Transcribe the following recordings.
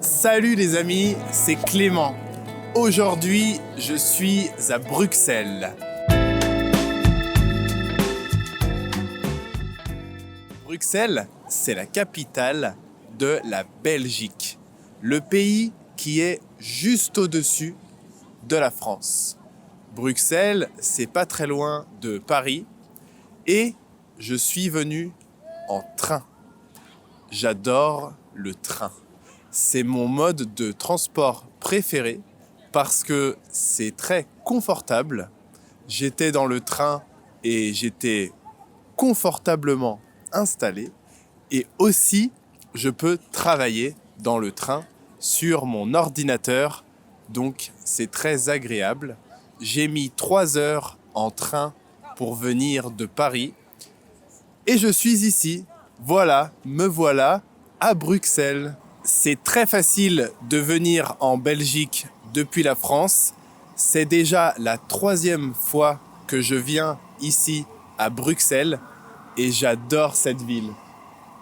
Salut les amis, c'est Clément. Aujourd'hui, je suis à Bruxelles. Bruxelles, c'est la capitale de la Belgique, le pays qui est juste au-dessus de la France. Bruxelles, c'est pas très loin de Paris et je suis venu en train. J'adore le train. C'est mon mode de transport préféré parce que c'est très confortable. J'étais dans le train et j'étais confortablement installé. Et aussi, je peux travailler dans le train sur mon ordinateur. Donc, c'est très agréable. J'ai mis 3 heures en train pour venir de Paris. Et je suis ici. Voilà, me voilà à Bruxelles. C'est très facile de venir en Belgique depuis la France. C'est déjà la 3e fois que je viens ici à Bruxelles et j'adore cette ville.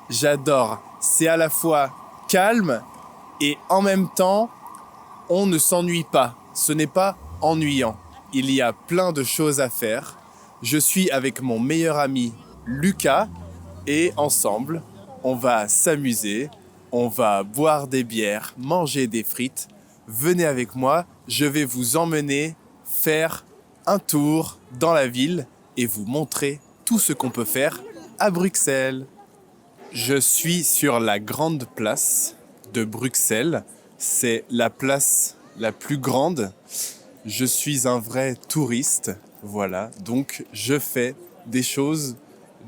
J'adore. C'est à la fois calme et en même temps, on ne s'ennuie pas. Ce n'est pas ennuyant. Il y a plein de choses à faire. Je suis avec mon meilleur ami Lucas et ensemble, on va s'amuser. On va boire des bières, manger des frites. Venez avec moi, je vais vous emmener faire un tour dans la ville et vous montrer tout ce qu'on peut faire à Bruxelles. Je suis sur la grande place de Bruxelles. C'est la place la plus grande. Je suis un vrai touriste, voilà. Donc je fais des choses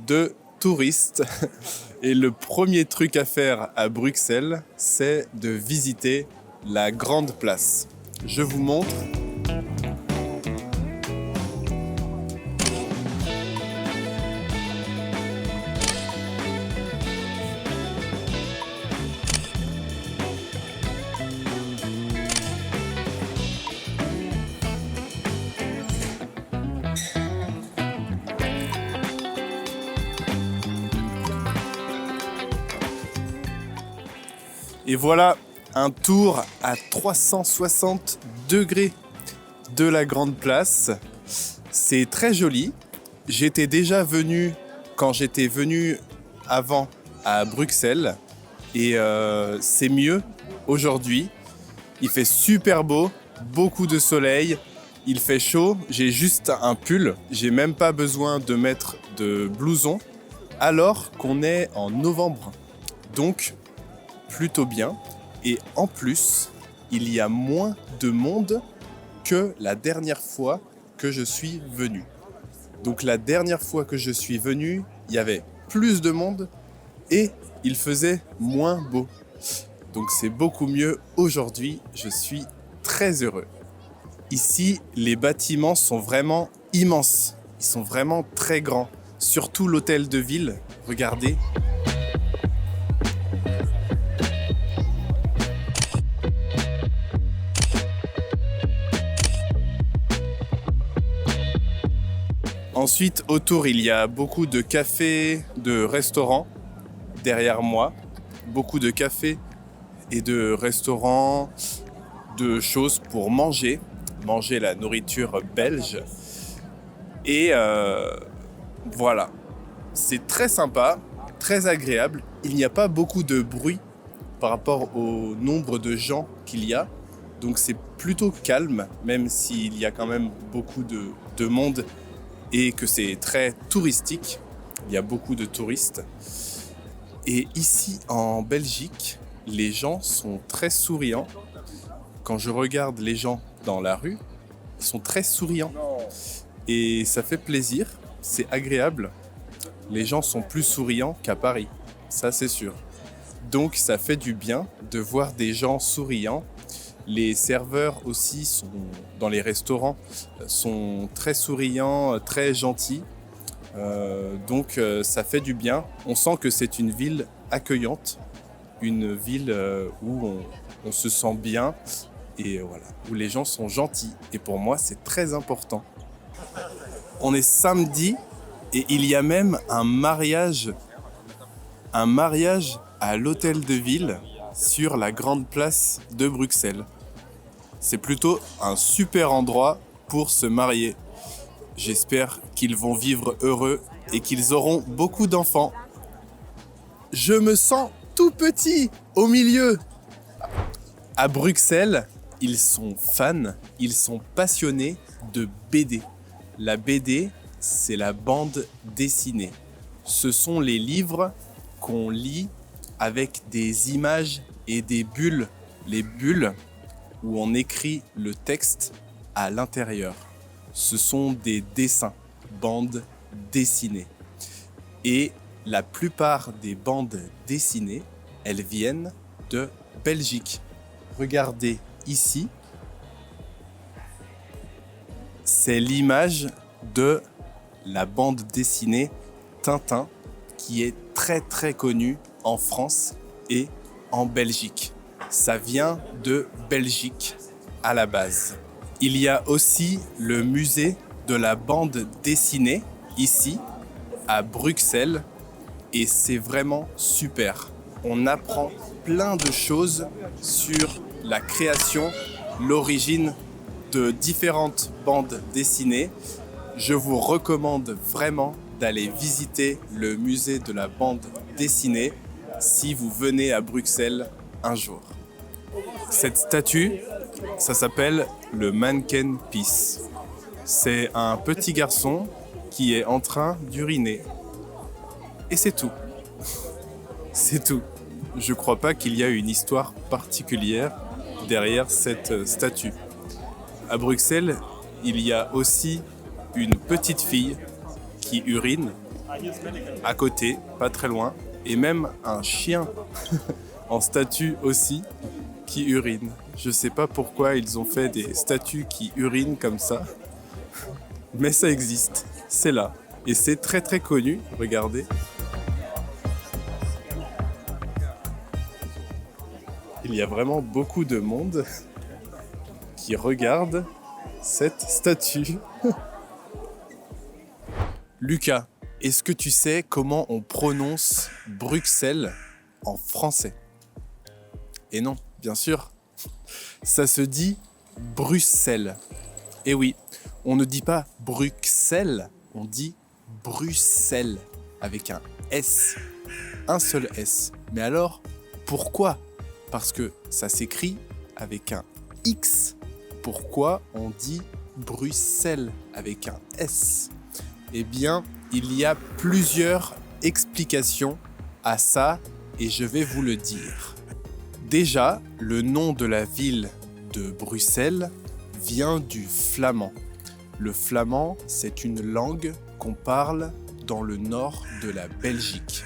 de touriste. Et le premier truc à faire à Bruxelles, c'est de visiter la grande place. Je vous montre. Et voilà un tour à 360 degrés de la grande place. C'est très joli. J'étais déjà venu quand j'étais venu avant à Bruxelles et c'est mieux aujourd'hui. Il fait super beau, beaucoup de soleil, il fait chaud. J'ai juste un pull, j'ai même pas besoin de mettre de blouson alors qu'on est en novembre. Donc plutôt bien. Et en plus, il y a moins de monde que la dernière fois que je suis venu. Donc la dernière fois que je suis venu, il y avait plus de monde et il faisait moins beau. Donc c'est beaucoup mieux aujourd'hui, je suis très heureux. Ici, les bâtiments sont vraiment immenses. Ils sont vraiment très grands. Surtout l'hôtel de ville, regardez. Ensuite, autour, il y a beaucoup de cafés, de restaurants derrière moi. Beaucoup de cafés et de restaurants, de choses pour manger la nourriture belge. Et voilà, c'est très sympa, très agréable. Il n'y a pas beaucoup de bruit par rapport au nombre de gens qu'il y a. Donc c'est plutôt calme, même s'il y a quand même beaucoup de monde. Et que c'est très touristique, il y a beaucoup de touristes. Et ici en Belgique, les gens sont très souriants. Quand je regarde les gens dans la rue, ils sont très souriants. Et ça fait plaisir, c'est agréable. Les gens sont plus souriants qu'à Paris, ça c'est sûr. Donc ça fait du bien de voir des gens souriants. Les serveurs aussi dans les restaurants sont très souriants, très gentils. Donc ça fait du bien. On sent que c'est une ville accueillante, une ville où on se sent bien et voilà, où les gens sont gentils. Et pour moi, c'est très important. On est samedi et il y a même un mariage à l'hôtel de ville. sur la grande place de Bruxelles. C'est plutôt un super endroit pour se marier. J'espère qu'ils vont vivre heureux et qu'ils auront beaucoup d'enfants. Je me sens tout petit au milieu. À Bruxelles, ils sont fans, ils sont passionnés de BD. La BD, c'est la bande dessinée. Ce sont les livres qu'on lit avec des images et des bulles. Les bulles où on écrit le texte à l'intérieur. Ce sont des dessins, bandes dessinées. Et la plupart des bandes dessinées, elles viennent de Belgique. Regardez ici, c'est l'image de la bande dessinée Tintin qui est très très connue en France et en Belgique. Ça vient de Belgique à la base. Il y a aussi le musée de la bande dessinée ici à Bruxelles et c'est vraiment super. On apprend plein de choses sur la création, l'origine de différentes bandes dessinées. Je vous recommande vraiment d'aller visiter le musée de la bande dessinée si vous venez à Bruxelles un jour. Cette statue, ça s'appelle le Mannequin Peace. C'est un petit garçon qui est en train d'uriner. Et c'est tout. C'est tout. Je crois pas qu'il y a une histoire particulière derrière cette statue. À Bruxelles, il y a aussi une petite fille qui urine à côté, pas très loin, et même un chien en statue aussi qui urine. Je sais pas pourquoi ils ont fait des statues qui urinent comme ça, mais ça existe, c'est là. Et c'est très très connu, regardez. Il y a vraiment beaucoup de monde qui regarde cette statue. Lucas, est-ce que tu sais comment on prononce Bruxelles en français? Et non, bien sûr, ça se dit Bruxelles. Et oui, on ne dit pas Bruxelles, on dit Bruxelles avec un S, un seul S. Mais alors, pourquoi? Parce que ça s'écrit avec un X. Pourquoi on dit Bruxelles avec un S? Eh bien, il y a plusieurs explications à ça et je vais vous le dire. Déjà, le nom de la ville de Bruxelles vient du flamand. Le flamand, c'est une langue qu'on parle dans le nord de la Belgique.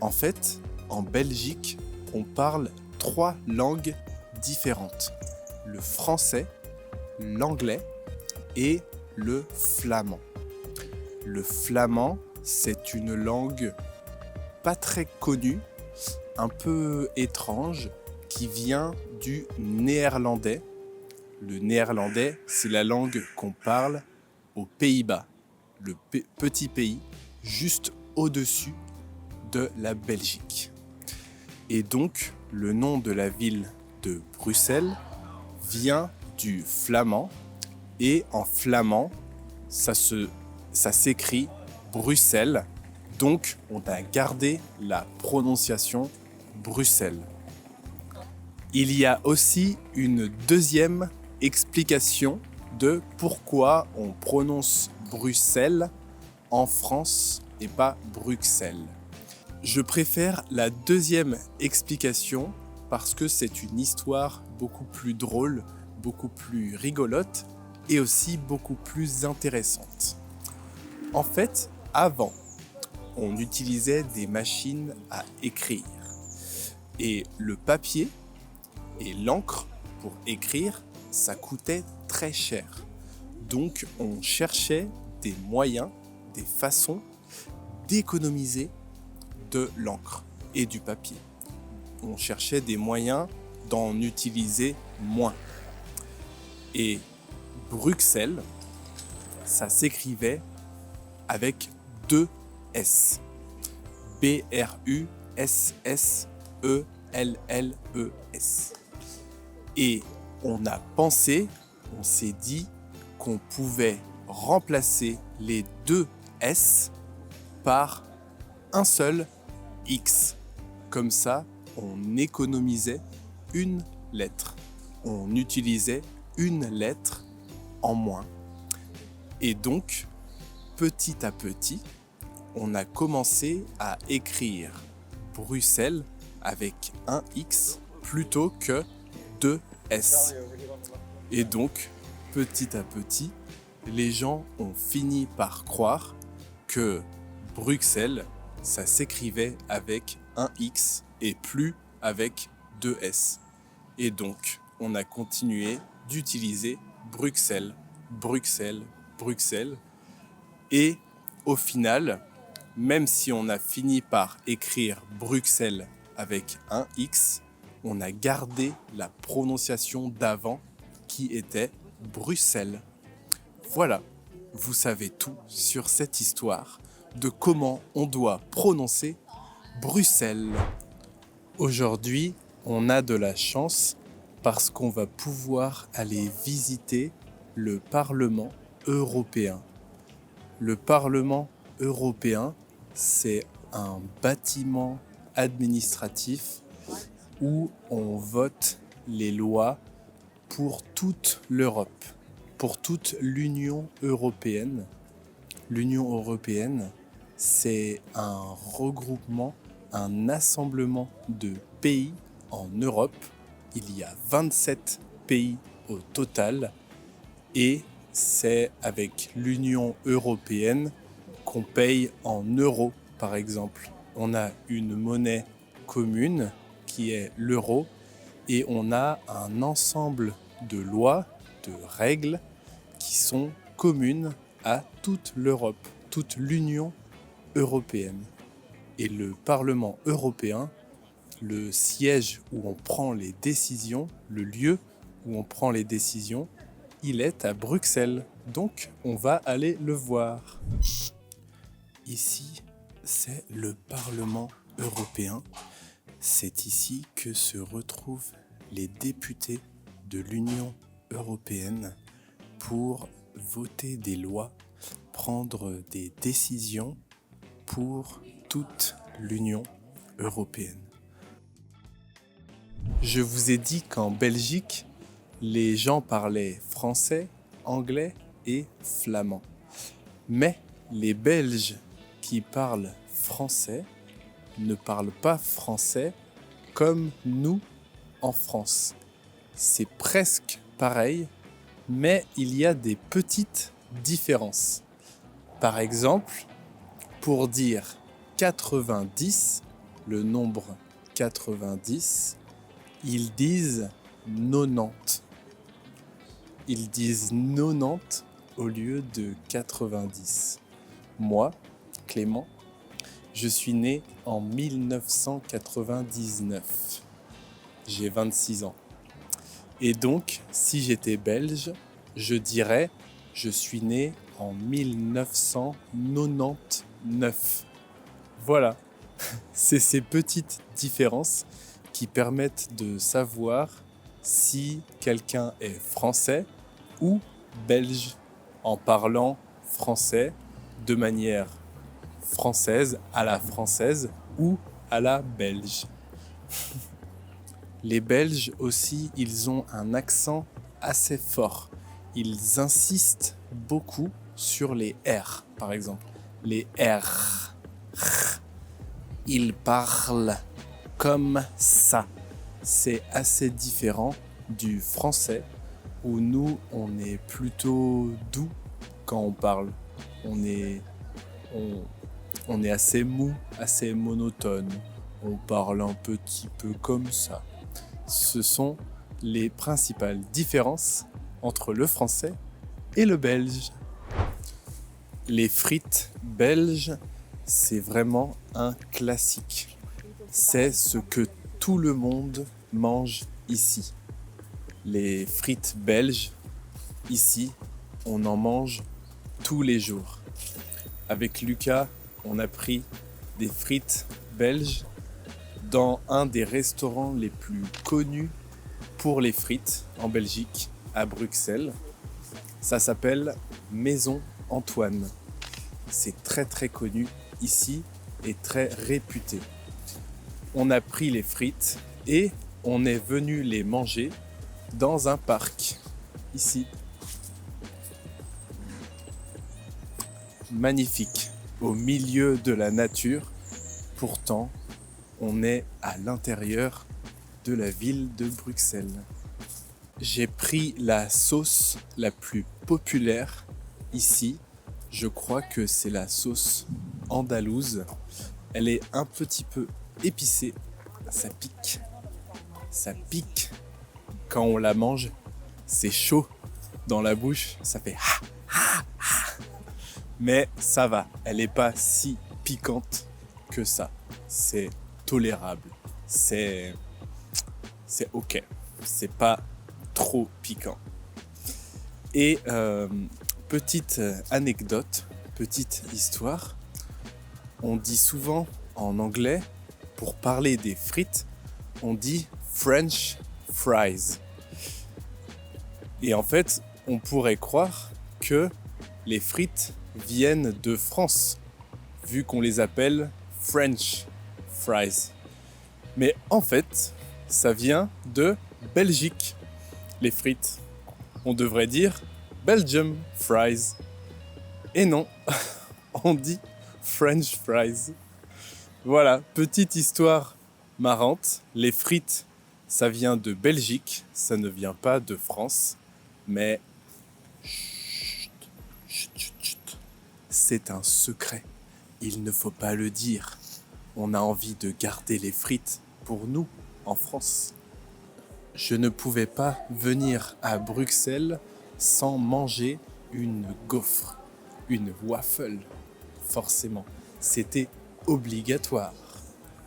En fait, en Belgique, on parle 3 langues différentes. Le français, l'anglais et le flamand. Le flamand, c'est une langue pas très connue, un peu étrange, qui vient du néerlandais. Le néerlandais, c'est la langue qu'on parle aux Pays-Bas, le petit pays juste au-dessus de la Belgique. Et donc, le nom de la ville de Bruxelles vient du flamand, et en flamand, ça s'écrit Bruxelles, donc on a gardé la prononciation Bruxelles. Il y a aussi une deuxième explication de pourquoi on prononce Bruxelles en France et pas Bruxelles. Je préfère la deuxième explication parce que c'est une histoire beaucoup plus drôle, beaucoup plus rigolote et aussi beaucoup plus intéressante. En fait, avant, on utilisait des machines à écrire. Et le papier et l'encre pour écrire, ça coûtait très cher. Donc, on cherchait des moyens, des façons d'économiser de l'encre et du papier. On cherchait des moyens d'en utiliser moins. Et Bruxelles, ça s'écrivait avec 2 S. B-R-U-S-S-E-L-L. L-L-E-S. Et on s'est dit qu'on pouvait remplacer les deux S par un seul X. Comme ça, on économisait une lettre. On utilisait une lettre en moins. Et donc, petit à petit, on a commencé à écrire Bruxelles avec un X plutôt que deux S. Et donc, petit à petit, les gens ont fini par croire que Bruxelles, ça s'écrivait avec un X et plus avec deux S. Et donc, on a continué d'utiliser Bruxelles, Bruxelles, Bruxelles. Et au final, même si on a fini par écrire Bruxelles avec un X, on a gardé la prononciation d'avant qui était Bruxelles. Voilà, vous savez tout sur cette histoire de comment on doit prononcer Bruxelles. Aujourd'hui, on a de la chance parce qu'on va pouvoir aller visiter le Parlement européen. Le Parlement européen, c'est un bâtiment administratif où on vote les lois pour toute l'Europe, pour toute l'Union européenne. L'Union européenne, c'est un regroupement, un assemblement de pays en Europe. Il y a 27 pays au total et c'est avec l'Union européenne qu'on paye en euros, par exemple. On a une monnaie commune qui est l'euro et on a un ensemble de lois, de règles qui sont communes à toute l'Europe, toute l'Union européenne. Et le Parlement européen, le siège où on prend les décisions, le lieu où on prend les décisions, il est à Bruxelles. Donc, on va aller le voir. Ici, c'est le Parlement européen. C'est ici que se retrouvent les députés de l'Union européenne pour voter des lois, prendre des décisions pour toute l'Union européenne. Je vous ai dit qu'en Belgique, les gens parlaient français, anglais et flamand. Mais les Belges qui parlent français ne parlent pas français comme nous en France. C'est presque pareil, mais il y a des petites différences. Par exemple, pour dire 90, le nombre 90, ils disent 90. Ils disent 90 au lieu de 90. Moi, Clément, je suis né en 1999. J'ai 26 ans. Et donc, si j'étais belge, je dirais je suis né en 1999. Voilà, c'est ces petites différences qui permettent de savoir si quelqu'un est français ou belge en parlant français de manière française à la française ou à la belge. Les Belges aussi, ils ont un accent assez fort. Ils insistent beaucoup sur les R, par exemple. Les R. Ils parlent comme ça. C'est assez différent du français où nous, on est plutôt doux quand on parle. On est assez mou, assez monotone. On parle un petit peu comme ça. Ce sont les principales différences entre le français et le belge. Les frites belges, c'est vraiment un classique. C'est ce que tout le monde mange ici. Les frites belges, ici, on en mange tous les jours. Avec Lucas, on a pris des frites belges dans un des restaurants les plus connus pour les frites en Belgique, à Bruxelles. Ça s'appelle Maison Antoine. C'est très très connu ici et très réputé. On a pris les frites et on est venu les manger dans un parc, ici. Magnifique, au milieu de la nature. Pourtant, on est à l'intérieur de la ville de Bruxelles. J'ai pris la sauce la plus populaire ici. Je crois que c'est la sauce andalouse. Elle est un petit peu épicée. Ça pique. Ça pique quand on la mange. C'est chaud dans la bouche. Ça fait ha, ha, ha. Mais ça va. Elle n'est pas si piquante que ça. C'est tolérable. C'est ok. C'est pas trop piquant. Et petite anecdote, petite histoire. On dit souvent en anglais, pour parler des frites, on dit French fries. Et en fait, on pourrait croire que les frites viennent de France, vu qu'on les appelle French fries. Mais en fait, ça vient de Belgique, les frites. On devrait dire Belgium fries. Et non, on dit French fries. Voilà, petite histoire marrante. Les frites, ça vient de Belgique, ça ne vient pas de France. Mais chut, chut, chut, chut. C'est un secret. Il ne faut pas le dire. On a envie de garder les frites pour nous, en France. Je ne pouvais pas venir à Bruxelles sans manger une gaufre, une waffle, forcément. C'était obligatoire.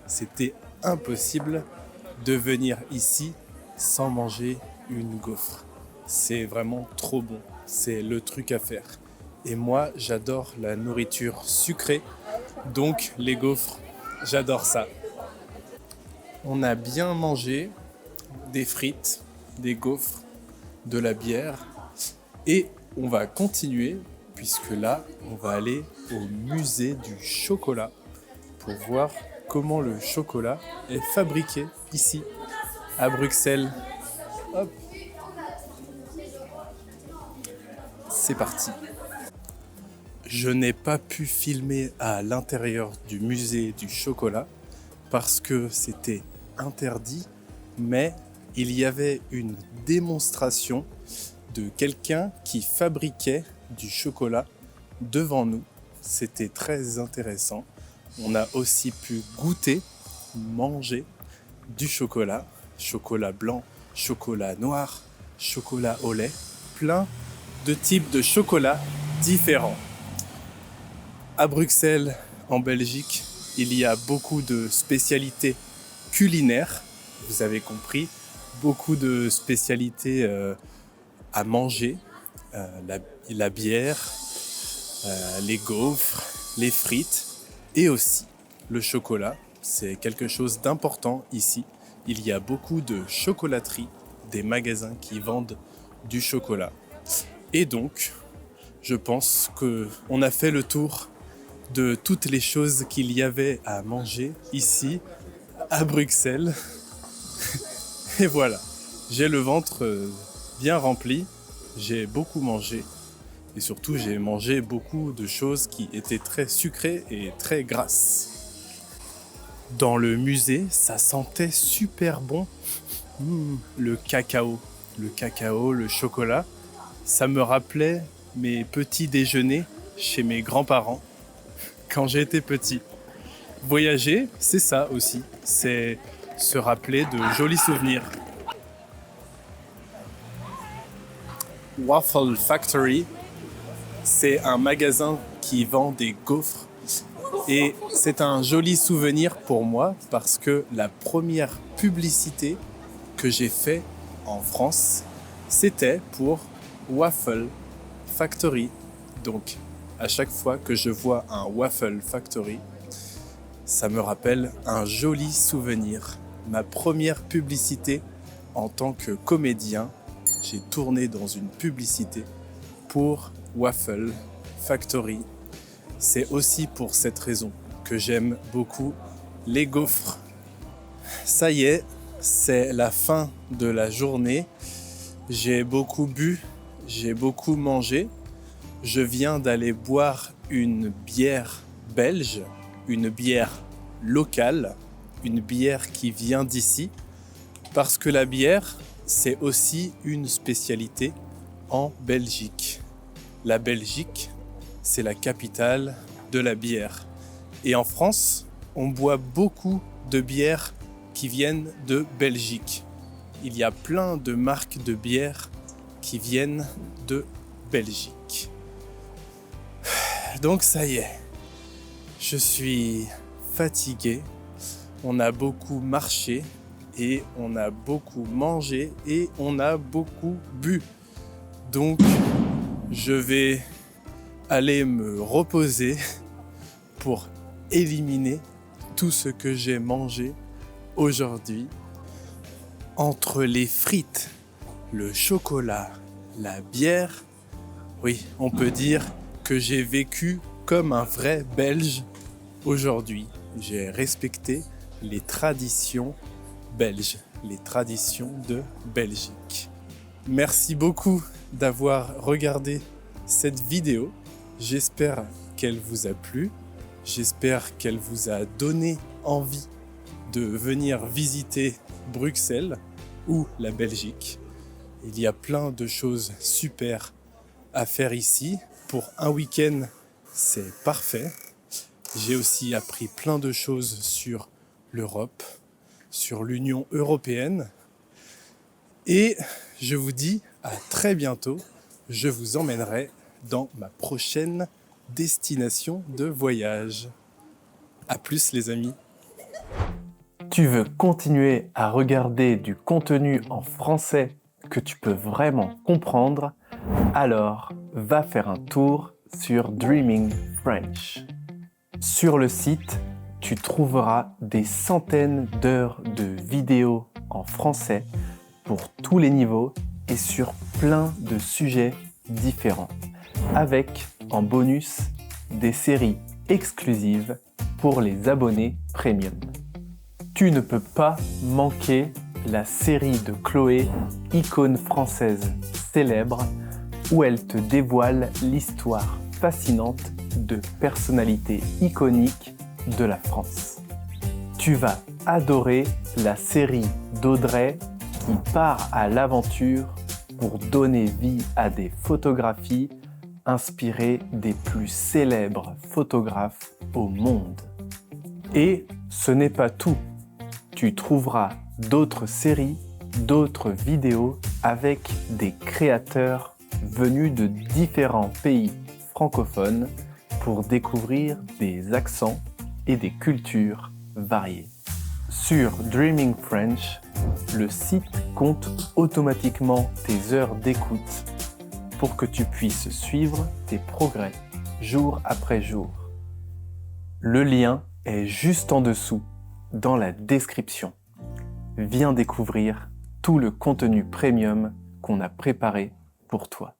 C'était impossible de venir ici sans manger une gaufre. C'est vraiment trop bon. C'est le truc à faire. Et moi, j'adore la nourriture sucrée. Donc, les gaufres, j'adore ça. On a bien mangé des frites, des gaufres, de la bière. Et on va continuer, puisque là, on va aller au musée du chocolat pour voir comment le chocolat est fabriqué ici, à Bruxelles. Hop. C'est parti. Je n'ai pas pu filmer à l'intérieur du musée du chocolat parce que c'était interdit, mais il y avait une démonstration de quelqu'un qui fabriquait du chocolat devant nous. C'était très intéressant. On a aussi pu goûter, manger du chocolat, chocolat blanc, chocolat noir, chocolat au lait, plein de types de chocolat différents. À Bruxelles, en Belgique, il y a beaucoup de spécialités culinaires, vous avez compris, beaucoup de spécialités à manger, la bière, les gaufres, les frites et aussi le chocolat. C'est quelque chose d'important ici. Il y a beaucoup de chocolateries, des magasins qui vendent du chocolat. Et donc, je pense qu'on a fait le tour de toutes les choses qu'il y avait à manger ici, à Bruxelles. Et voilà, j'ai le ventre bien rempli, j'ai beaucoup mangé. Et surtout, j'ai mangé beaucoup de choses qui étaient très sucrées et très grasses. Dans le musée, ça sentait super bon. Le cacao, le chocolat. Ça me rappelait mes petits déjeuners chez mes grands-parents quand j'étais petit. Voyager, c'est ça aussi. C'est se rappeler de jolis souvenirs. Waffle Factory, c'est un magasin qui vend des gaufres. Et c'est un joli souvenir pour moi parce que la première publicité que j'ai faite en France, c'était pour Waffle Factory. Donc, à chaque fois que je vois un Waffle Factory, Ça me rappelle un joli souvenir. Ma première publicité en tant que comédien, j'ai tourné dans une publicité pour Waffle Factory. C'est aussi pour cette raison que j'aime beaucoup les gaufres. Ça y est, c'est la fin de la journée. J'ai beaucoup bu, j'ai beaucoup mangé. Je viens d'aller boire une bière belge, une bière locale, une bière qui vient d'ici, parce que la bière, c'est aussi une spécialité en Belgique. La Belgique, c'est la capitale de la bière. Et en France, on boit beaucoup de bières qui viennent de Belgique. Il y a plein de marques de bières qui viennent de Belgique. Donc ça y est, je suis fatigué. On a beaucoup marché et on a beaucoup mangé et on a beaucoup bu. Donc je vais aller me reposer pour éliminer tout ce que j'ai mangé aujourd'hui. Entre les frites, le chocolat, la bière, oui, on peut dire que j'ai vécu comme un vrai Belge aujourd'hui. J'ai respecté les traditions belges, les traditions de Belgique. Merci beaucoup d'avoir regardé cette vidéo. J'espère qu'elle vous a plu. J'espère qu'elle vous a donné envie de venir visiter Bruxelles ou la Belgique. Il y a plein de choses super à faire ici. Pour un week-end, c'est parfait. J'ai aussi appris plein de choses sur l'Europe, sur l'Union européenne. Et je vous dis à très bientôt. Je vous emmènerai dans ma prochaine destination de voyage. À plus les amis. Tu veux continuer à regarder du contenu en français que tu peux vraiment comprendre? Alors, va faire un tour sur Dreaming French. Sur le site, tu trouveras des centaines d'heures de vidéos en français pour tous les niveaux et sur plein de sujets différents, avec en bonus des séries exclusives pour les abonnés premium. Tu ne peux pas manquer la série de Chloé, icône française célèbre, où elle te dévoile l'histoire fascinante de personnalités iconiques de la France. Tu vas adorer la série d'Audrey qui part à l'aventure pour donner vie à des photographies inspirées des plus célèbres photographes au monde. Et ce n'est pas tout. Tu trouveras d'autres séries, d'autres vidéos avec des créateurs venus de différents pays francophones pour découvrir des accents et des cultures variées. Sur Dreaming French, le site compte automatiquement tes heures d'écoute pour que tu puisses suivre tes progrès jour après jour. Le lien est juste en dessous dans la description. Viens découvrir tout le contenu premium qu'on a préparé pour toi.